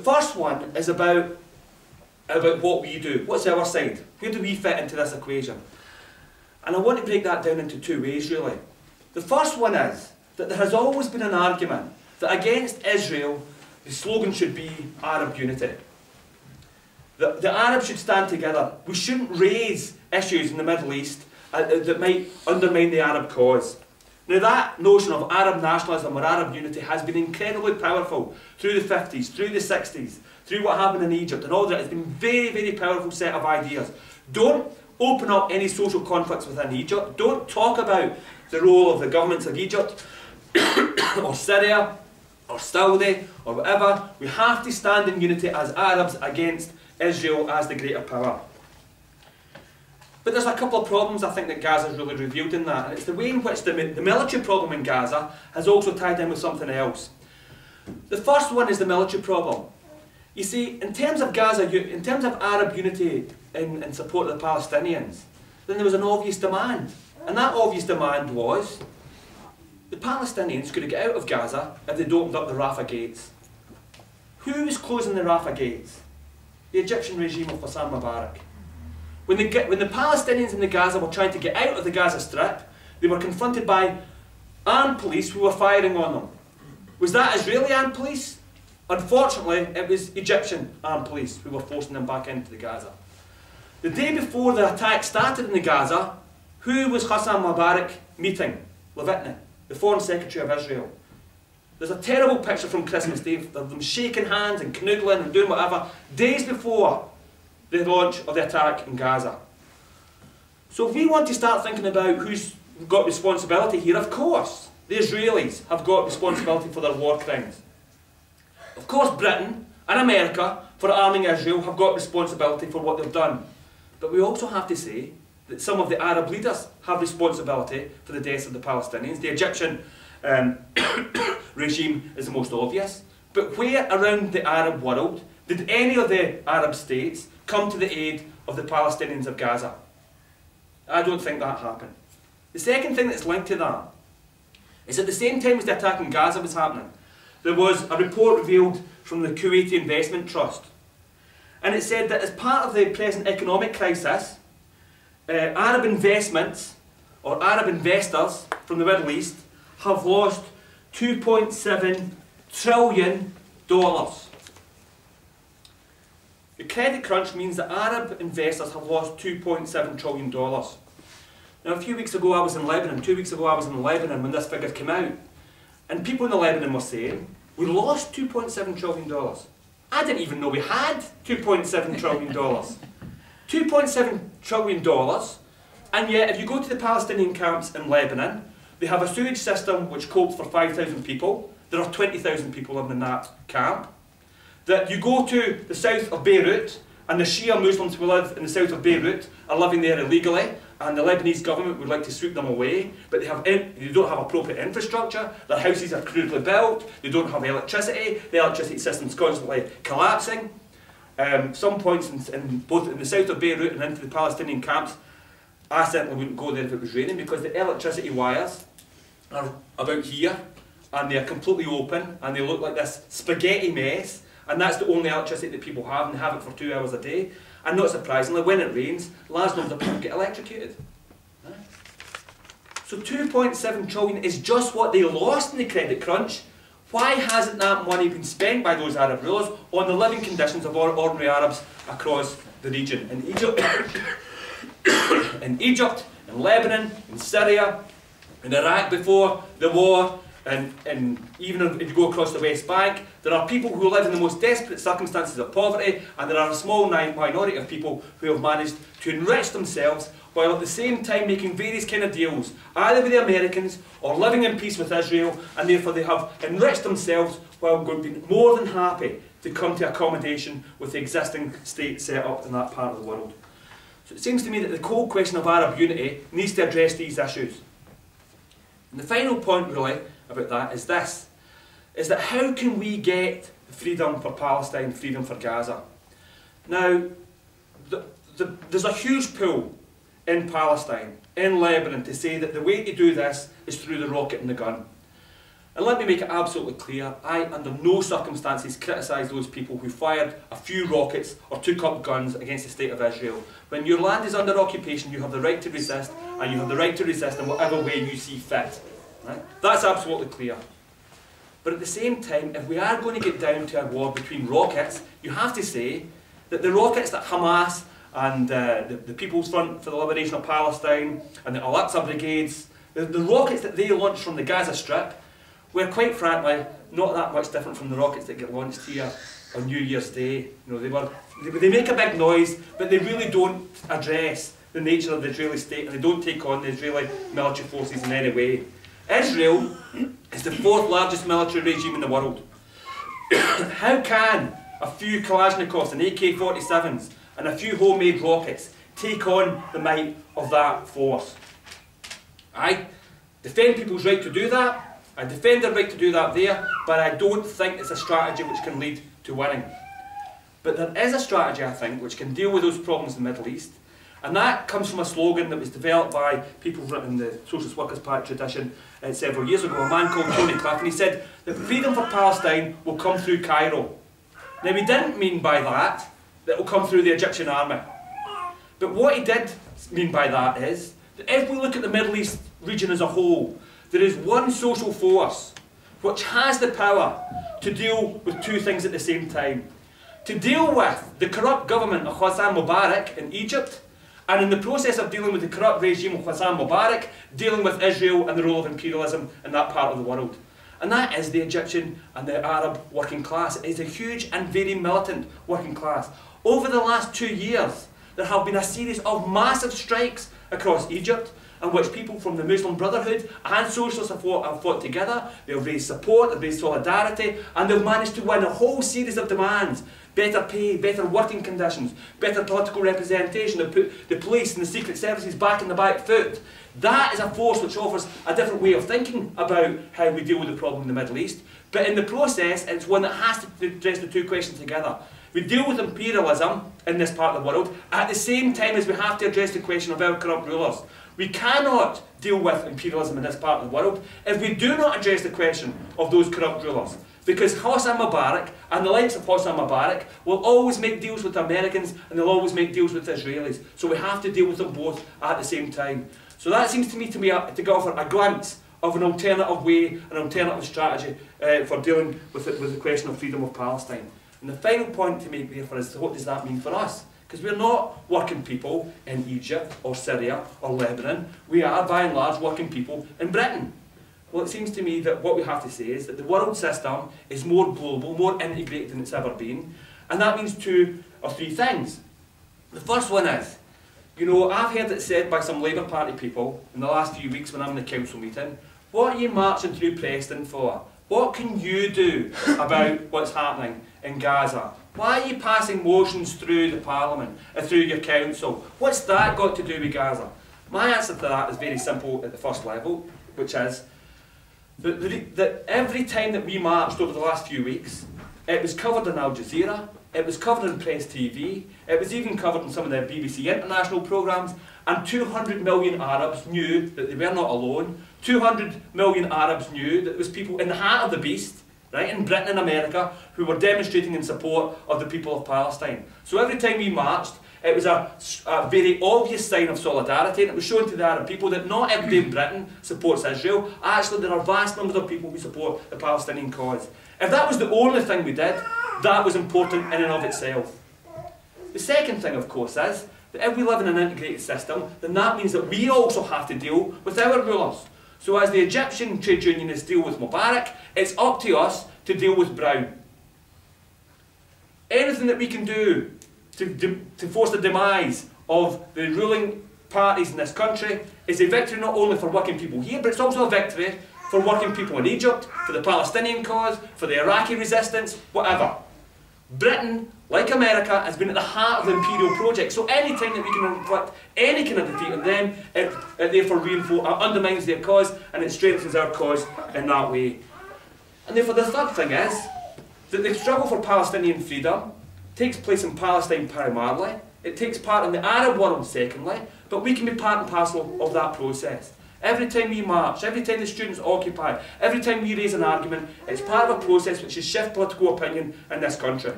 first one is about what we do. What's our side? Where do we fit into this equation? And I want to break that down into two ways, really. The first one is that there has always been an argument that against Israel, the slogan should be Arab unity. The Arabs should stand together. We shouldn't raise issues in the Middle East that might undermine the Arab cause. Now that notion of Arab nationalism or Arab unity has been incredibly powerful through the 50s, through the 60s, through what happened in Egypt and all that. It's been a very, very powerful set of ideas. Don't open up any social conflicts within Egypt. Don't talk about the role of the governments of Egypt or Syria or Saudi or whatever. We have to stand in unity as Arabs against Israel as the greater power. But there's a couple of problems I think that Gaza has really revealed in that, and it's the way in which the military problem in Gaza has also tied in with something else. The first one is the military problem. You see, in terms of Gaza, in terms of Arab unity in support of the Palestinians, then there was an obvious demand. And that obvious demand was the Palestinians could get out of Gaza if they'd opened up the Rafah gates. Who was closing the Rafah gates? The Egyptian regime of Hassan Mubarak. When the Palestinians in the Gaza were trying to get out of the Gaza Strip, they were confronted by armed police who were firing on them. Was that Israeli armed police? Unfortunately, it was Egyptian armed police who were forcing them back into the Gaza. The day before the attack started in the Gaza, who was Hassan Mubarak meeting? Lavalette, the Foreign Secretary of Israel. There's a terrible picture from Christmas Day of them shaking hands and canoodling and doing whatever, days before the launch of the attack in Gaza. So if we want to start thinking about who's got responsibility here, of course, the Israelis have got responsibility for their war crimes. Of course, Britain and America, for arming Israel, have got responsibility for what they've done. But we also have to say that some of the Arab leaders have responsibility for the deaths of the Palestinians. The Egyptian regime is the most obvious. But where around the Arab world did any of the Arab states come to the aid of the Palestinians of Gaza? I don't think that happened. The second thing that's linked to that is at the same time as the attack in Gaza was happening, there was a report revealed from the Kuwaiti Investment Trust. And it said that as part of the present economic crisis, Arab investments or Arab investors from the Middle East have lost $2.7 trillion. The credit crunch means that Arab investors have lost $2.7 trillion. Now a few weeks ago I was in Lebanon, 2 weeks ago I was in Lebanon when this figure came out. And people in the Lebanon were saying, we lost $2.7 trillion. I didn't even know we had $2.7 trillion. $2.7 trillion, and yet if you go to the Palestinian camps in Lebanon, they have a sewage system which copes for 5,000 people. There are 20,000 people living in that camp. That you go to the south of Beirut, and the Shia Muslims who live in the south of Beirut are living there illegally, and the Lebanese government would like to sweep them away, but they don't have appropriate infrastructure, their houses are crudely built, they don't have electricity, the electricity system's constantly collapsing. Some points both in the south of Beirut and into the Palestinian camps, I certainly wouldn't go there if it was raining, because the electricity wires are about here, and they are completely open, and they look like this spaghetti mess, and that's the only electricity that people have, and they have it for 2 hours a day. And not surprisingly, when it rains, large numbers of people get electrocuted. So 2.7 trillion is just what they lost in the credit crunch. Why hasn't that money been spent by those Arab rulers on the living conditions of ordinary Arabs across the region? In Egypt, in Lebanon, in Syria, in Iraq before the war, and even if you go across the West Bank, there are people who live in the most desperate circumstances of poverty, and there are a small minority of people who have managed to enrich themselves while at the same time making various kind of deals, either with the Americans or living in peace with Israel, and therefore they have enriched themselves while being more than happy to come to accommodation with the existing state set up in that part of the world. So it seems to me that the whole question of Arab unity needs to address these issues. And the final point really about that is this, is that how can we get freedom for Palestine, freedom for Gaza? Now, there's a huge pull in Palestine, in Lebanon, to say that the way to do this is through the rocket and the gun. And let me make it absolutely clear, I under no circumstances criticise those people who fired a few rockets or took up guns against the State of Israel. When your land is under occupation, you have the right to resist, and you have the right to resist in whatever way you see fit. Right? That's absolutely clear. But at the same time, if we are going to get down to a war between rockets, you have to say that the rockets that Hamas and the People's Front for the Liberation of Palestine and the Al-Aqsa Brigades, the rockets that they launched from the Gaza Strip were, quite frankly, not that much different from the rockets that get launched here on New Year's Day. You know, they make a big noise, but they really don't address the nature of the Israeli state, and they don't take on the Israeli military forces in any way. Israel is the 4th largest military regime in the world. How can a few Kalashnikovs and AK-47s and a few homemade rockets take on the might of that force? I defend people's right to do that. I defend their right to do that there, but I don't think it's a strategy which can lead to winning. But there is a strategy, I think, which can deal with those problems in the Middle East, and that comes from a slogan that was developed by people in the Socialist Workers' Party tradition several years ago, a man called Tony Cliff, and he said that freedom for Palestine will come through Cairo. Now, he didn't mean by that it will come through the Egyptian army. But what he did mean by that is that if we look at the Middle East region as a whole, there is one social force which has the power to deal with two things at the same time. To deal with the corrupt government of Hosni Mubarak in Egypt, and in the process of dealing with the corrupt regime of Hosni Mubarak, dealing with Israel and the role of imperialism in that part of the world. And that is the Egyptian and the Arab working class. It is a huge and very militant working class. Over the last 2 years, there have been a series of massive strikes across Egypt, in which people from the Muslim Brotherhood and socialists have fought together. They've raised support, they've raised solidarity, and they've managed to win a whole series of demands. Better pay, better working conditions, better political representation, to put the police and the secret services back in the back foot. That is a force which offers a different way of thinking about how we deal with the problem in the Middle East. But in the process, it's one that has to address the two questions together. We deal with imperialism in this part of the world at the same time as we have to address the question of our corrupt rulers. We cannot deal with imperialism in this part of the world if we do not address the question of those corrupt rulers. Because Hosni Mubarak and the likes of Hosni Mubarak will always make deals with the Americans, and they'll always make deals with the Israelis. So we have to deal with them both at the same time. So that seems to me to offer a glimpse of an alternative way, an alternative strategy for dealing with the question of freedom of Palestine. And the final point to make therefore is, what does that mean for us? Because we're not working people in Egypt or Syria or Lebanon. We are, by and large, working people in Britain. Well, it seems to me that what we have to say is that the world system is more global, more integrated than it's ever been. And that means 2 or 3 things. The first one is, you know, I've heard it said by some Labour Party people in the last few weeks when I'm in the council meeting, what are you marching through Preston for? What can you do about what's happening in Gaza? Why are you passing motions through the Parliament, through your council? What's that got to do with Gaza? My answer to that is very simple at the first level, which is that every time that we marched over the last few weeks, it was covered on Al Jazeera, it was covered on Press TV, it was even covered in some of the BBC international programmes, and 200 million Arabs knew that they were not alone. 200 million Arabs knew that there was people in the heart of the beast, right, in Britain and America, who were demonstrating in support of the people of Palestine. So every time we marched, it was a very obvious sign of solidarity, and it was shown to the Arab people that not everybody in Britain supports Israel. Actually, there are vast numbers of people who support the Palestinian cause. If that was the only thing we did, that was important in and of itself. The second thing, of course, is that if we live in an integrated system, then that means that we also have to deal with our rulers. So as the Egyptian trade unionists deal with Mubarak, it's up to us to deal with Brown. Anything that we can do to force the demise of the ruling parties in this country is a victory not only for working people here, but it's also a victory for working people in Egypt, for the Palestinian cause, for the Iraqi resistance, whatever. Britain, like America, has been at the heart of the imperial project, so any time that we can inflict any kind of defeat on them, it therefore undermines their cause, and it strengthens our cause in that way. And therefore the third thing is that the struggle for Palestinian freedom takes place in Palestine primarily, it takes part in the Arab world secondly, but we can be part and parcel of that process. Every time we march, every time the students occupy, every time we raise an argument, it's part of a process which is shift political opinion in this country.